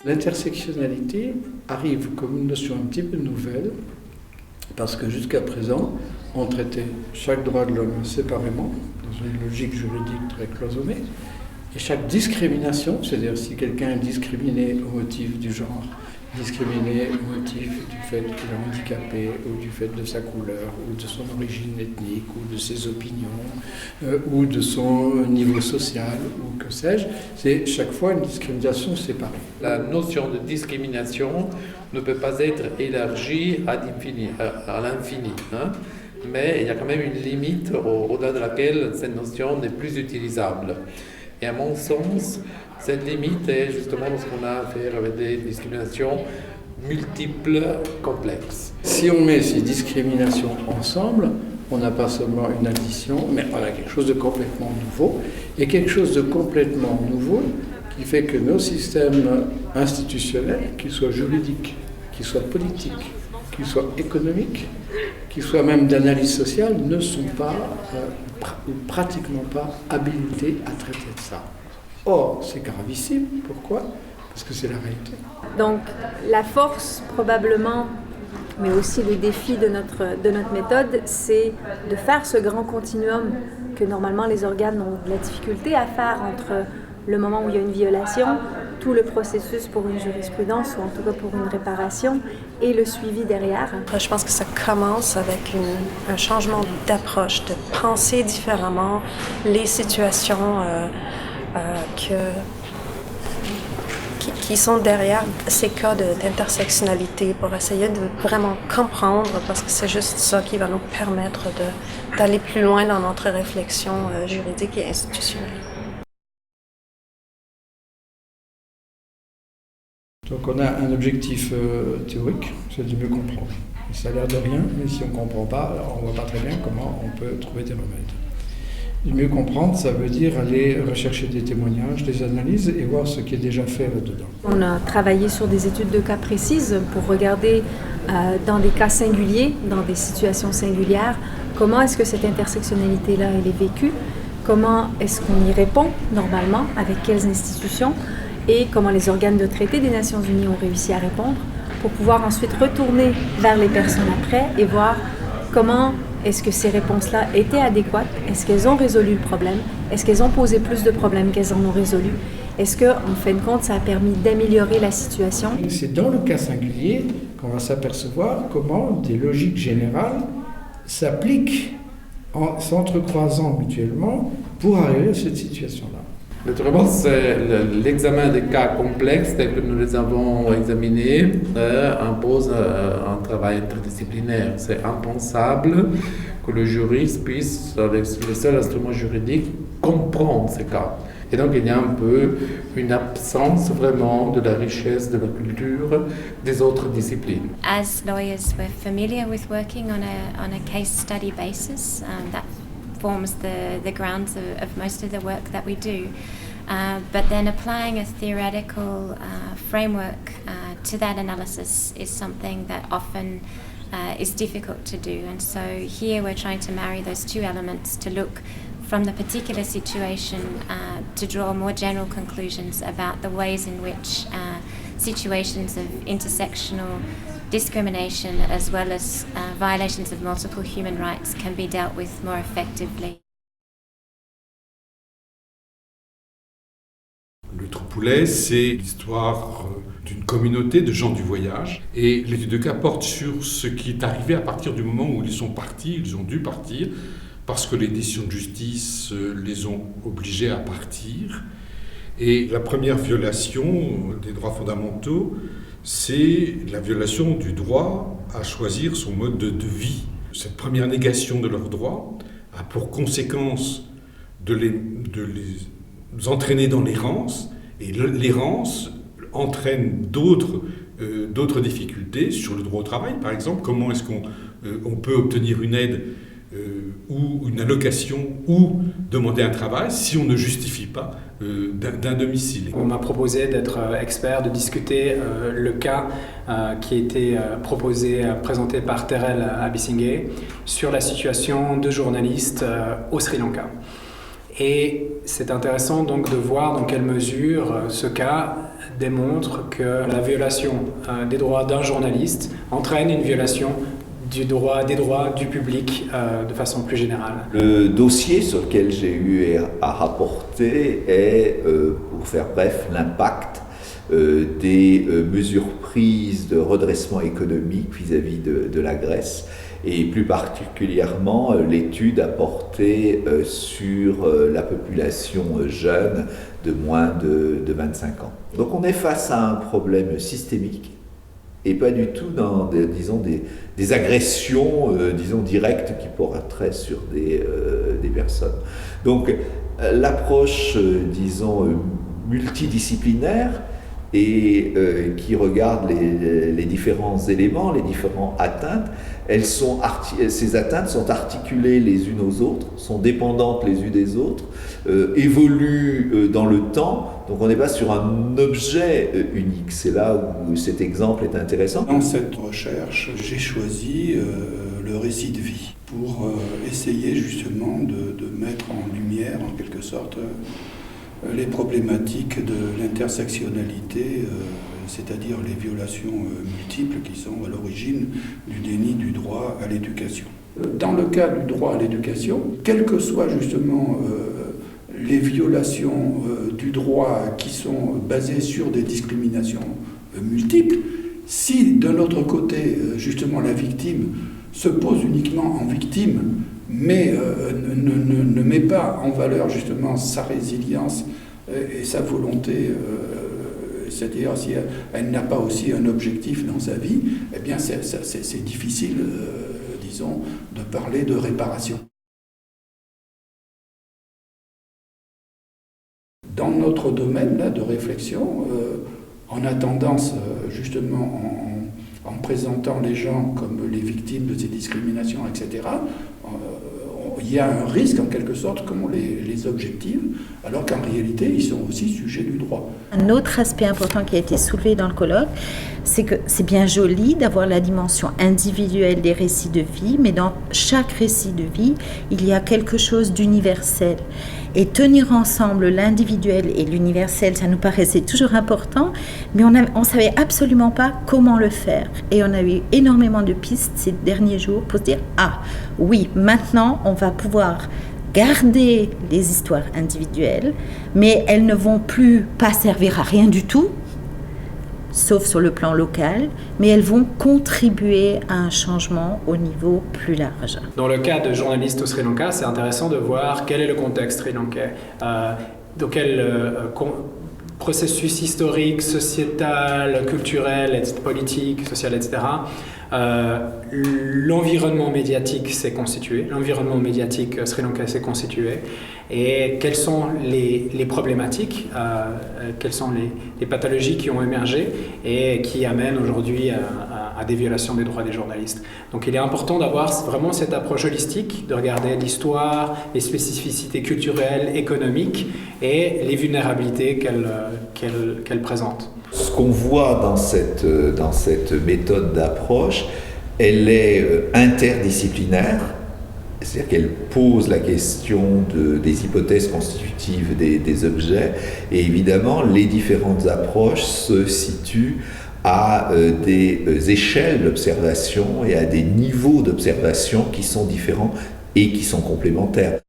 L'intersectionnalité arrive comme une notion un petit peu nouvelle, parce que jusqu'à présent, on traitait chaque droit de l'homme séparément, dans une logique juridique très cloisonnée, et chaque discrimination, c'est-à-dire si quelqu'un est discriminé au motif du genre, discriminé au motif du fait qu'il est handicapé, ou du fait de sa couleur, ou de son origine ethnique, ou de ses opinions, ou de son niveau social, ou que sais-je, c'est chaque fois une discrimination séparée. La notion de discrimination ne peut pas être élargie à l'infini, hein? Mais il y a quand même une limite au-delà de laquelle cette notion n'est plus utilisable. Et à mon sens, cette limite est justement lorsqu'on a affaire avec des discriminations multiples, complexes. Si on met ces discriminations ensemble, on n'a pas seulement une addition, mais on a quelque chose de complètement nouveau. Et quelque chose de complètement nouveau qui fait que nos systèmes institutionnels, qu'ils soient juridiques, qu'ils soient politiques, qu'ils soient économiques, qu'ils soient même d'analyse sociale, ne sont pas, ou pratiquement pas, habilités à traiter de ça. Or, c'est gravissime. Pourquoi ? Parce que c'est la réalité. Donc, la force, probablement, mais aussi le défi de notre méthode, c'est de faire ce grand continuum que normalement les organes ont de la difficulté à faire entre le moment où il y a une violation, tout le processus pour une jurisprudence, ou en tout cas pour une réparation, et le suivi derrière. Je pense que ça commence avec un changement d'approche, de penser différemment les situations qui sont derrière ces cas d'intersectionnalité pour essayer de vraiment comprendre, parce que c'est juste ça qui va nous permettre d'aller plus loin dans notre réflexion juridique et institutionnelle. Donc on a un objectif théorique, c'est de mieux comprendre. Ça a l'air de rien, mais si on ne comprend pas, alors on ne voit pas très bien comment on peut trouver des remèdes. De mieux comprendre, ça veut dire aller rechercher des témoignages, des analyses et voir ce qui est déjà fait là-dedans. On a travaillé sur des études de cas précises pour regarder dans des cas singuliers, dans des situations singulières, comment est-ce que cette intersectionnalité-là elle est vécue, comment est-ce qu'on y répond normalement, avec quelles institutions, et comment les organes de traité des Nations Unies ont réussi à répondre, pour pouvoir ensuite retourner vers les personnes après et voir comment est-ce que ces réponses-là étaient adéquates, est-ce qu'elles ont résolu le problème, est-ce qu'elles ont posé plus de problèmes qu'elles en ont résolu, est-ce qu'en fin de compte ça a permis d'améliorer la situation. C'est dans le cas singulier qu'on va s'apercevoir comment des logiques générales s'appliquent en s'entrecroisant mutuellement pour arriver à cette situation-là. Naturellement, c'est l'examen des cas complexes tels que nous les avons examinés impose un travail interdisciplinaire. C'est impensable que le juriste puisse, avec le seul instrument juridique, comprendre ces cas. Et donc il y a un peu une absence vraiment de la richesse de la culture des autres disciplines. As lawyers, we're familiar with working on a case study basis. That forms the grounds of most of the work that we do. But then applying a theoretical framework to that analysis is something that often is difficult to do. And so here we're trying to marry those two elements to look from the particular situation to draw more general conclusions about the ways in which situations of intersectional discrimination as well as violations of multiple human rights can be dealt with more effectively. Le Trou-Poulet, c'est l'histoire d'une communauté de gens du voyage. Et l'étude de cas porte sur ce qui est arrivé à partir du moment où ils sont partis, ils ont dû partir, parce que les décisions de justice les ont obligés à partir. Et la première violation des droits fondamentaux, c'est la violation du droit à choisir son mode de vie. Cette première négation de leurs droits a pour conséquence de les entraîner dans l'errance, et l'errance entraîne d'autres difficultés sur le droit au travail, par exemple. Comment est-ce qu'on peut obtenir une aide ou une allocation ou demander un travail si on ne justifie pas d'un domicile. On m'a proposé d'être expert, de discuter le cas qui a été présenté par Terrell Abisinghe sur la situation de journalistes au Sri Lanka. Et c'est intéressant donc de voir dans quelle mesure ce cas démontre que la violation des droits d'un journaliste entraîne une violation des droits du public de façon plus générale. Le dossier sur lequel j'ai eu à rapporter est, pour faire bref, l'impact des mesures prises de redressement économique vis-à-vis de la Grèce, et plus particulièrement l'étude a porté sur la population jeune de moins de 25 ans. Donc on est face à un problème systémique et pas du tout dans des agressions directes qui porteraient sur des personnes. Donc l'approche multidisciplinaire et qui regarde les différents éléments, les différentes atteintes, ces atteintes sont articulées les unes aux autres, sont dépendantes les unes des autres, évoluent dans le temps, donc on n'est pas sur un objet unique. C'est là où cet exemple est intéressant. Dans cette recherche, j'ai choisi le récit de vie pour essayer justement de mettre en lumière, en quelque sorte, les problématiques de l'intersectionnalité, c'est-à-dire les violations multiples qui sont à l'origine du déni du droit à l'éducation. Dans le cas du droit à l'éducation, quelles que soient justement les violations du droit qui sont basées sur des discriminations multiples, si de l'autre côté, justement, la victime se pose uniquement en victime, mais ne met pas en valeur justement sa résilience et sa volonté, c'est-à-dire si elle n'a pas aussi un objectif dans sa vie, eh bien c'est difficile, disons, de parler de réparation. Dans notre domaine là, de réflexion, on a tendance justement en présentant les gens comme les victimes de ces discriminations, etc., il y a un risque en quelque sorte qu'on les objective, alors qu'en réalité ils sont aussi sujets du droit. Un autre aspect important qui a été soulevé dans le colloque, c'est que c'est bien joli d'avoir la dimension individuelle des récits de vie, mais dans chaque récit de vie, il y a quelque chose d'universel. Et tenir ensemble l'individuel et l'universel, ça nous paraissait toujours important, mais on ne savait absolument pas comment le faire. Et on a eu énormément de pistes ces derniers jours pour se dire « Ah, oui, maintenant, on va pouvoir garder les histoires individuelles, mais elles ne vont plus pas servir à rien du tout, sauf sur le plan local, mais elles vont contribuer à un changement au niveau plus large. » Dans le cas de journalistes au Sri Lanka, c'est intéressant de voir quel est le contexte sri-lankais, dans quel processus historique, sociétal, culturel, politique, social, etc. L'environnement médiatique s'est constitué, l'environnement médiatique sri-lankais s'est constitué, et quelles sont les problématiques, quelles sont les pathologies qui ont émergé et qui amènent aujourd'hui à des violations des droits des journalistes. Donc il est important d'avoir vraiment cette approche holistique, de regarder l'histoire, les spécificités culturelles, économiques et les vulnérabilités qu'elle présente. Ce qu'on voit dans cette méthode d'approche, elle est interdisciplinaire, c'est-à-dire qu'elle pose la question des hypothèses constitutives des objets, et évidemment les différentes approches se situent à des échelles d'observation et à des niveaux d'observation qui sont différents et qui sont complémentaires.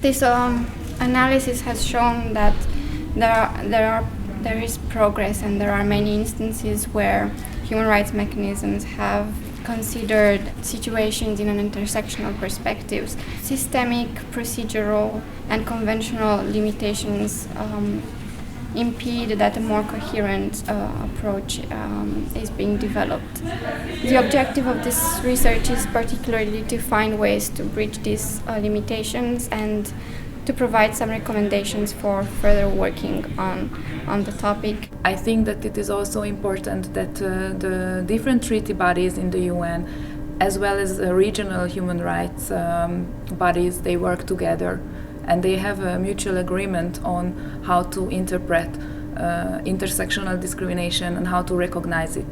This analysis has shown that there is progress, and there are many instances where human rights mechanisms have considered situations in an intersectional perspectives. Systemic, procedural, and conventional limitations impede that a more coherent approach is being developed. The objective of this research is particularly to find ways to bridge these limitations and to provide some recommendations for further working on the topic. I think that it is also important that the different treaty bodies in the UN, as well as regional human rights bodies, they work together and they have a mutual agreement on how to interpret intersectional discrimination and how to recognize it.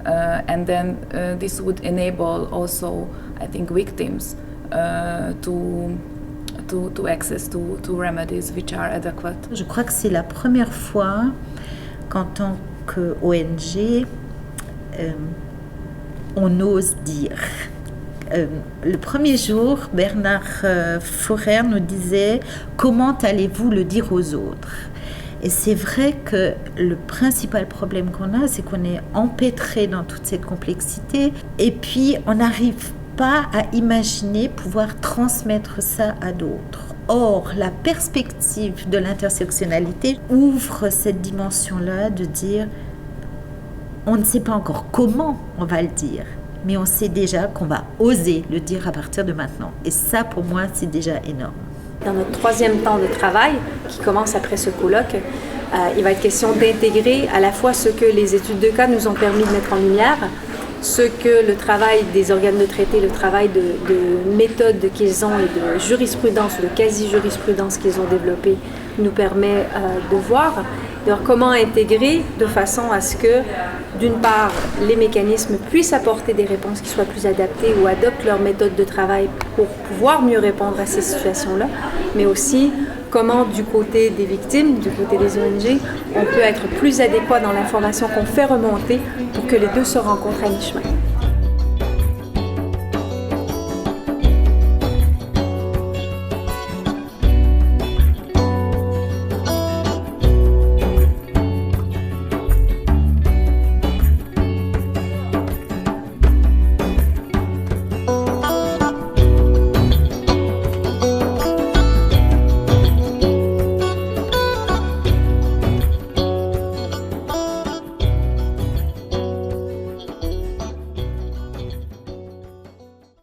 And then this would enable also, I think, victims to access to remedies which are adequate. Je crois que c'est la première fois qu'en tant qu'ONG, on ose dire. Le premier jour, Bernard Forer nous disait « Comment allez-vous le dire aux autres ?» Et c'est vrai que le principal problème qu'on a, c'est qu'on est empêtré dans toute cette complexité et puis on n'arrive pas à imaginer pouvoir transmettre ça à d'autres. Or, la perspective de l'intersectionnalité ouvre cette dimension-là de dire on ne sait pas encore comment on va le dire, mais on sait déjà qu'on va oser le dire à partir de maintenant. Et ça, pour moi, c'est déjà énorme. Dans notre troisième temps de travail, qui commence après ce colloque, il va être question d'intégrer à la fois ce que les études de cas nous ont permis de mettre en lumière, ce que le travail des organes de traité, le travail de méthode qu'ils ont et de jurisprudence, de quasi-jurisprudence qu'ils ont développé nous permet de voir. Alors, comment intégrer de façon à ce que, d'une part, les mécanismes puissent apporter des réponses qui soient plus adaptées ou adoptent leur méthode de travail pour pouvoir mieux répondre à ces situations-là, mais aussi comment, du côté des victimes, du côté des ONG, on peut être plus adéquat dans l'information qu'on fait remonter pour que les deux se rencontrent à mi-chemin.